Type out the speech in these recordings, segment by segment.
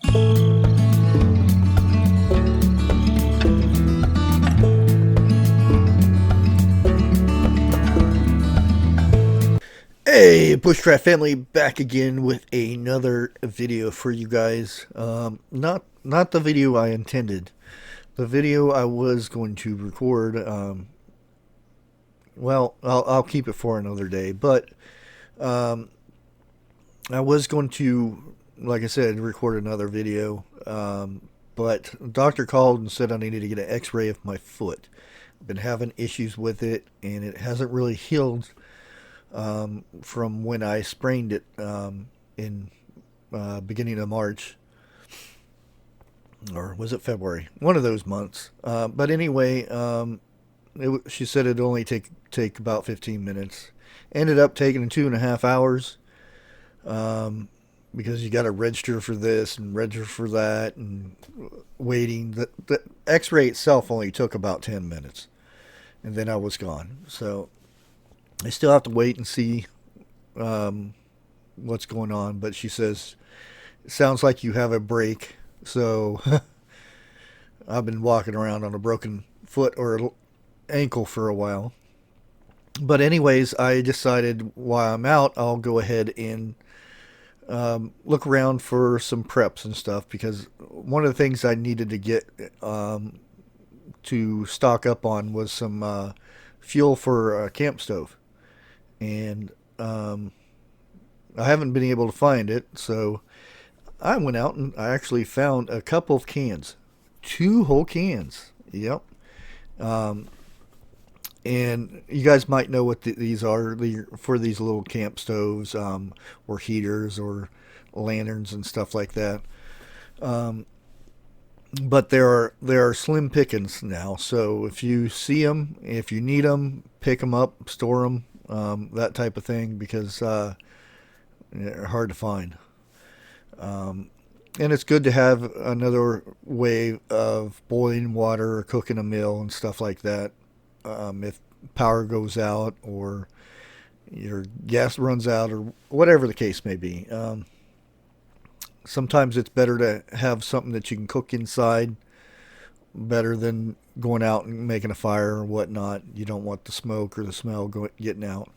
Hey, Bushcraft family, back again with another video for you guys. Not the video I intended. The video I was going to record. Well, I'll keep it for another day. But um, I was going to, like I said, record another video. But the doctor called and said I needed to get an X-ray of my foot. I've been having issues with it, and it hasn't really healed from when I sprained it in beginning of March, or was it February? One of those months. But anyway, she said it'd only take about 15 minutes. Ended up taking 2.5 hours because you got to register for this and register for that and waiting. The X-ray itself only took about 10 minutes, and then I was gone. So I still have to wait and see what's going on, but she says it sounds like you have a break. So I've been walking around on a broken foot or ankle for a while. But anyways, I decided while I'm out, I'll go ahead and look around for some preps and stuff, because one of the things I needed to get to stock up on was some fuel for a camp stove. And I haven't been able to find it, so I went out and I actually found a couple of cans, 2 whole cans. Yep. And you guys might know what these are for these little camp stoves, or heaters or lanterns and stuff like that. But there are slim pickings now. So if you see them, if you need them, pick them up, store them, that type of thing, because they're hard to find. And it's good to have another way of boiling water or cooking a meal and stuff like that. If power goes out or your gas runs out or whatever the case may be. Sometimes it's better to have something that you can cook inside, better than going out and making a fire or whatnot. You don't want the smoke or the smell getting out.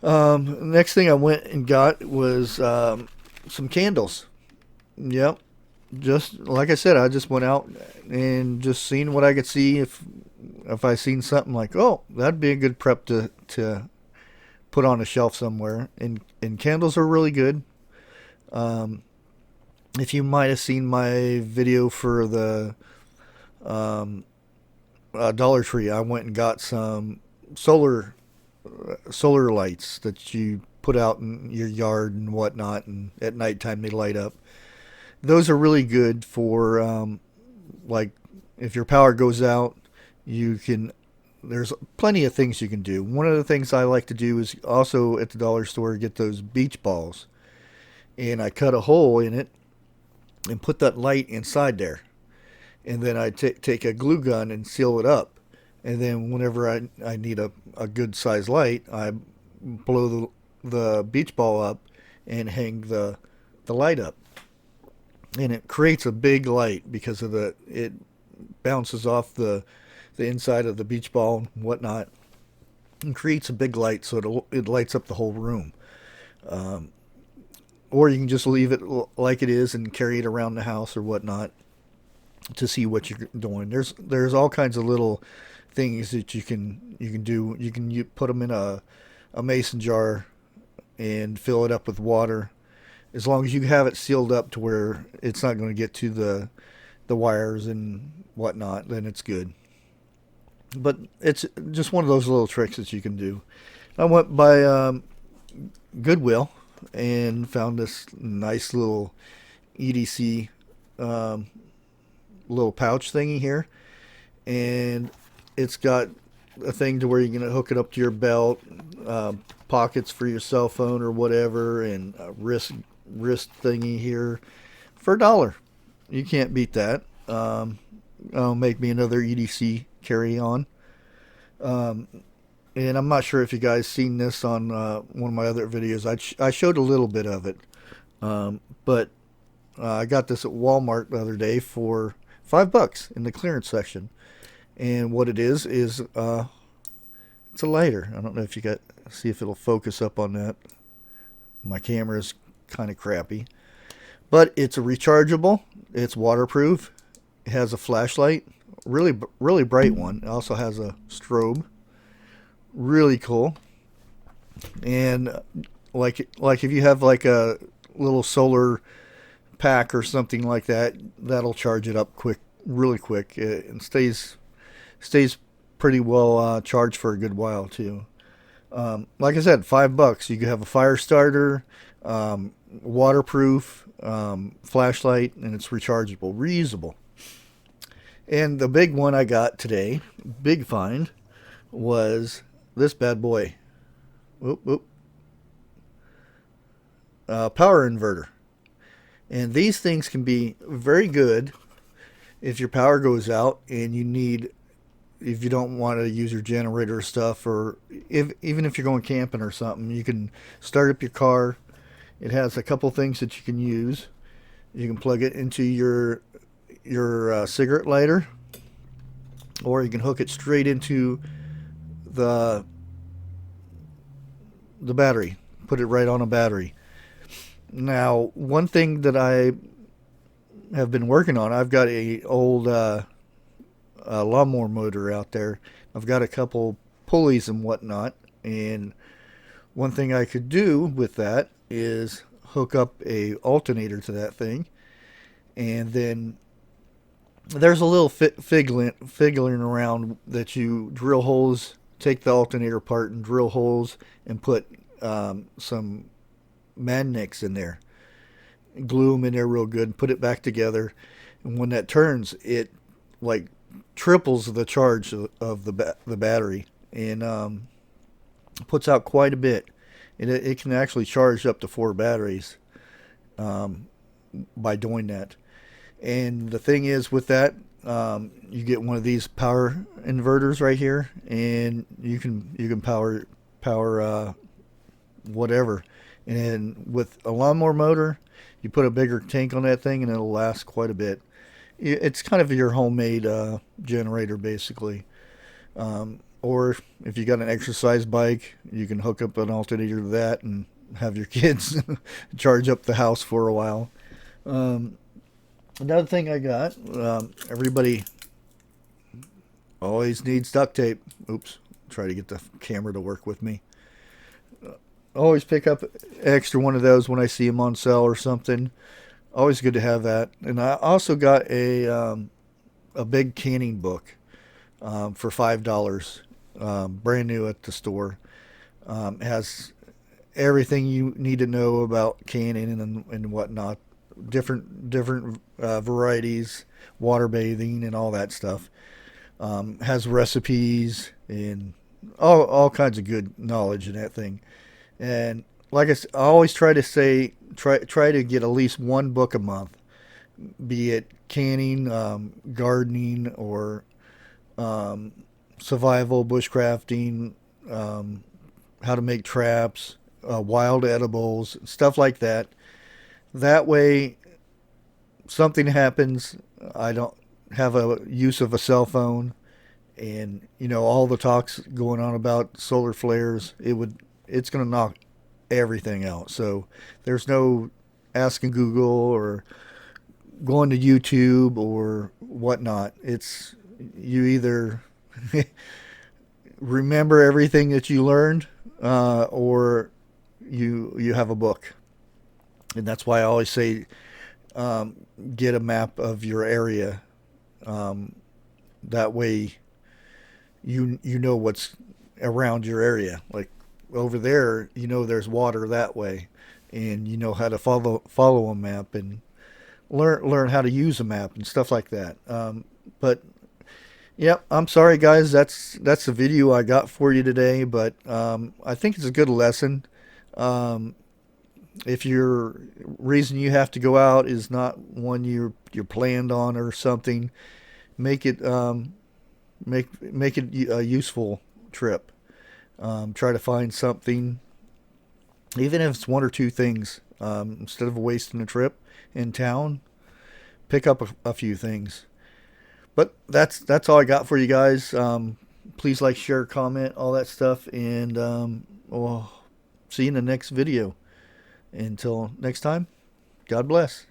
Next thing I went and got was some candles. Yep. Just like I said, I just went out and just seen what I could see. If I seen something like, oh, that'd be a good prep to put on a shelf somewhere. And candles are really good. If you might have seen my video for the Dollar Tree, I went and got some solar lights that you put out in your yard and whatnot, and at nighttime they light up. Those are really good for like if your power goes out, you can. There's plenty of things you can do. One of the things I like to do is also at the dollar store get those beach balls, and I cut a hole in it and put that light inside there, and then I take a glue gun and seal it up. And then whenever I need a good size light, I blow the beach ball up and hang the light up. And it creates a big light because of it bounces off the inside of the beach ball and whatnot, and creates a big light, so it lights up the whole room. Or you can just leave it like it is and carry it around the house or whatnot to see what you're doing. There's all kinds of little things that you can do. You put them in a mason jar and fill it up with water. As long as you have it sealed up to where it's not going to get to the wires and whatnot, then it's good. But it's just one of those little tricks that you can do. I went by Goodwill and found this nice little EDC little pouch thingy here, and it's got a thing to where you can hook it up to your belt, pockets for your cell phone or whatever, and a wrist thingy here for $1. You can't beat that. I'll make me another EDC carry on. And I'm not sure if you guys seen this on one of my other videos. I showed a little bit of it, but I got this at Walmart the other day for $5 in the clearance section. And what it is it's a lighter. I don't know if you got see if it'll focus up on that. My camera is kind of crappy, but it's a rechargeable. It's waterproof. It has a flashlight, really bright one. It also has a strobe. Really cool. And like if you have like a little solar pack or something like that, that'll charge it up really quick. It stays pretty well charged for a good while too. Like I said, $5. You can have a fire starter, waterproof, flashlight, and it's rechargeable, reusable. And the big one I got today, big find, was this bad boy. Whoop, whoop. Power inverter. And these things can be very good if your power goes out and if you don't want to use your generator stuff, or even if you're going camping or something, you can start up your car. It has a couple things that you can use. You can plug it into your cigarette lighter, or you can hook it straight into the battery. Put it right on a battery. Now, one thing that I have been working on, I've got a old lawnmower motor out there. I've got a couple pulleys and whatnot, and one thing I could do with that is hook up a alternator to that thing, and then there's a little fiddling around that you drill holes, take the alternator apart and drill holes and put some magnets in there, glue them in there real good, put it back together, and when that turns, it like triples the charge of the battery, and puts out quite a bit. And it can actually charge up to 4 batteries by doing that. And the thing is with that, you get one of these power inverters right here, and you can power whatever. And with a lawnmower motor, you put a bigger tank on that thing, and it'll last quite a bit. It's kind of your homemade generator, basically. Or if you got an exercise bike, you can hook up an alternator to that and have your kids charge up the house for a while. Another thing I got, everybody always needs duct tape. Oops, try to get the camera to work with me. Always pick up extra one of those when I see them on sale or something. Always good to have that. And I also got a big canning book for $5, brand new at the store. It has everything you need to know about canning and whatnot. Different varieties, water bathing, and all that stuff. Has recipes and all kinds of good knowledge in that thing. And like I always try to say, try to get at least one book a month, be it canning, gardening, or survival, bushcrafting, how to make traps, wild edibles, stuff like that. That way, something happens, I don't have a use of a cell phone, and all the talks going on about solar flares. It's going to knock everything out. So there's no asking Google or going to YouTube or whatnot. It's you either remember everything that you learned, or you have a book. And that's why I always say, get a map of your area. That way you know what's around your area. Like over there, there's water that way, and you know how to follow a map and learn how to use a map and stuff like that. But yeah, I'm sorry guys, that's the video I got for you today, but I think it's a good lesson. If your reason you have to go out is not one you're planned on or something, make it make it a useful trip. Try to find something, even if it's one or two things, instead of wasting a trip. in town, pick up a few things. But that's all I got for you guys. Please like, share, comment, all that stuff, and we'll see you in the next video. Until next time, God bless.